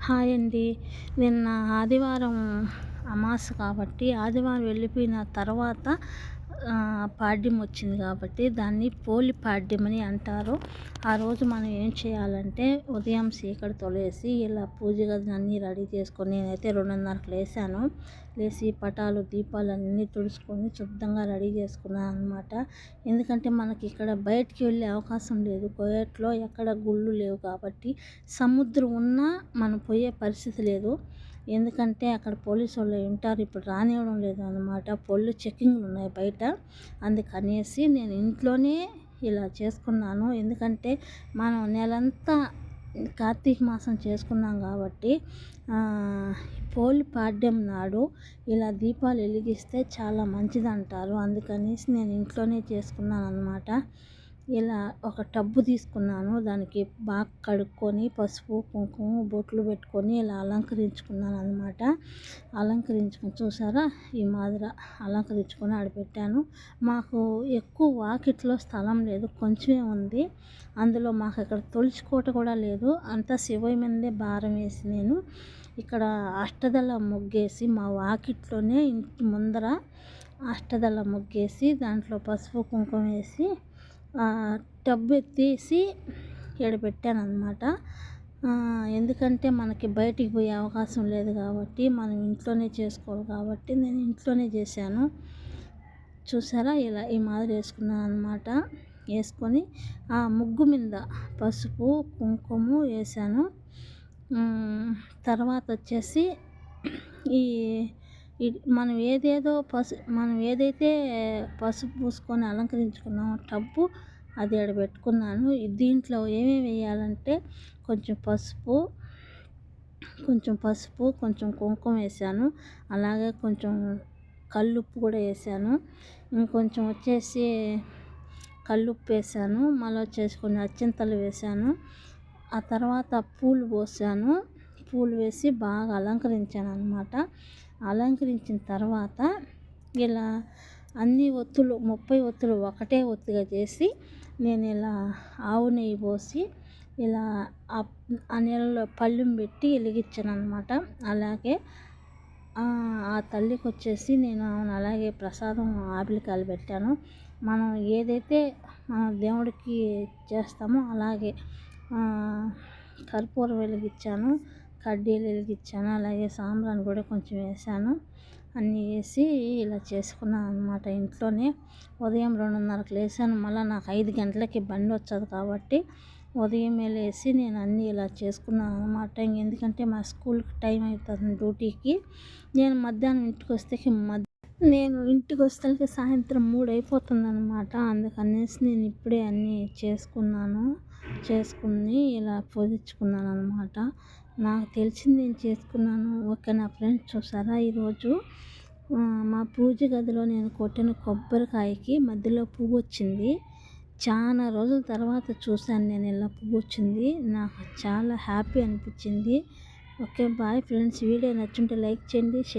Hi అండి. నిన్న ఆదివారం అమావాస కాబట్టి ఆదివారం వెళ్ళిపోయిన తర్వాత పాడ్యం వచ్చింది కాబట్టి దాన్ని పోలి పాడ్యం అని అంటారు. ఆ రోజు మనం ఏం చేయాలంటే ఉదయం చీకటితో లేసి ఇలా పూజ గదిని అన్నీ రెడీ చేసుకొని, నేనైతే 2:30కి లేసాను. లేచి పటాలు దీపాలు అన్నీ తుడుచుకొని శుద్ధంగా రెడీ చేసుకున్నాను అనమాట. ఎందుకంటే మనకి ఇక్కడ బయటికి వెళ్ళే అవకాశం లేదు. కోయట్లో ఎక్కడ గుళ్ళు లేవు కాబట్టి సముద్రం ఉన్నా మనం పోయే పరిస్థితి లేదు. ఎందుకంటే అక్కడ పోలీసు వాళ్ళు ఉంటారు, ఇప్పుడు రానివ్వడం లేదు అనమాట. పొల్లు చెక్కింగ్లు ఉన్నాయి బయట. అందుకనేసి నేను ఇంట్లోనే ఇలా చేసుకున్నాను. ఎందుకంటే మనం నెలంతా కార్తీక మాసం చేసుకున్నాం కాబట్టి పోలి పాడ్యం నాడు ఇలా దీపాలు వెలిగిస్తే చాలా మంచిదంటారు. అందుకనేసి నేను ఇంట్లోనే చేసుకున్నాను అనమాట. ఇలా ఒక టబ్బు తీసుకున్నాను, దానికి బాగా కడుక్కొని పసుపు కుంకుమ బొట్లు పెట్టుకొని ఇలా అలంకరించుకున్నాను అనమాట. అలంకరించుకొని చూసారా, ఈ మాదిరి అలంకరించుకొని ఆడపెట్టాను. మాకు ఎక్కువ వాకిట్లో స్థలం లేదు, కొంచెమే ఉంది. అందులో మాకు ఇక్కడ తొలుచుకోట కూడా లేదు. అంతా శివయ్య మీదే భారం వేసి నేను ఇక్కడ అష్టదళ ముగ్గేసి మా వాకిట్లోనే ఇంటి ముందర అష్టదళ ముగ్గేసి దాంట్లో పసుపు కుంకుమ వేసి టబ్బు ఎత్తేసి పెట్టాను అనమాట. ఎందుకంటే మనకి బయటికి పోయే అవకాశం లేదు కాబట్టి మనం ఇంట్లోనే చేసుకోవాలి కాబట్టి నేను ఇంట్లోనే చేశాను. చూసారా, ఇలా ఈ మాదిరి వేసుకున్నాను అనమాట. వేసుకొని ఆ ముగ్గు మీద పసుపు కుంకుమ వేసాను. తర్వాత వచ్చేసి ఈ మనం ఏదైతే పసుపు పూసుకొని అలంకరించుకున్నామో టబ్బు అది ఆడ పెట్టుకున్నాను. దీంట్లో ఏమేమి వేయాలంటే కొంచెం పసుపు కొంచెం కుంకుమ వేసాను. అలాగే కొంచెం కల్లుప్పు కూడా వేసాను. ఇంకొంచెం వచ్చేసి కల్లుప్పు వేసాను. మళ్ళీ వచ్చేసి కొన్ని అత్యంతలు వేసాను. ఆ తర్వాత పూలు పోసాను. పూలు వేసి బాగా అలంకరించాను అనమాట. అలంకరించిన తర్వాత ఇలా అన్ని ఒత్తులు 30 ఒత్తులు ఒకటే ఒత్తిగా చేసి నేను ఇలా ఆవు నెయ్యి పోసి ఇలా ఆ నీళ్ళలో పళ్ళెం పెట్టి వెలిగించాను అనమాట. అలాగే ఆ తల్లికి వచ్చేసి నేను అలాగే ప్రసాదం ఆపిలికాయలు పెట్టాను. మనం ఏదైతే దేవుడికి చేస్తామో అలాగే కర్పూరం వెలిగించాను, కడ్డీలు వెలిగించాను, అలాగే సాంబ్రాన్ని కూడా కొంచెం వేసాను. అన్నీ వేసి ఇలా చేసుకున్నాను అనమాట ఇంట్లోనే. ఉదయం 2:30కి లేసాను. మళ్ళీ నాకు 5 గంటలకి బండి వచ్చేది కాబట్టి ఉదయమే లేసి నేను అన్నీ ఇలా చేసుకున్నాను అనమాట. ఎందుకంటే మా స్కూల్కి టైం అవుతుంది డ్యూటీకి. నేను మధ్యాహ్నం ఇంటికి వస్తే సాయంత్రం 3 అయిపోతుంది అనమాట. అందుకనేసి నేను ఇప్పుడే అన్నీ చేసుకుని ఇలా పూజించుకున్నాను అనమాట. నాకు తెలిసింది నేను చేసుకున్నాను. ఓకే నా ఫ్రెండ్స్, చూసారా, ఈరోజు మా పూజ గదిలో నేను కొట్టిన కొబ్బరికాయకి మధ్యలో పువ్వు వచ్చింది. చాలా రోజుల తర్వాత చూశాను నేను ఇలా పువ్వు వచ్చింది. నాకు చాలా హ్యాపీ అనిపించింది. Okay bye friends. వీడియో నచ్చుంటే లైక్ చేయండి, షేర్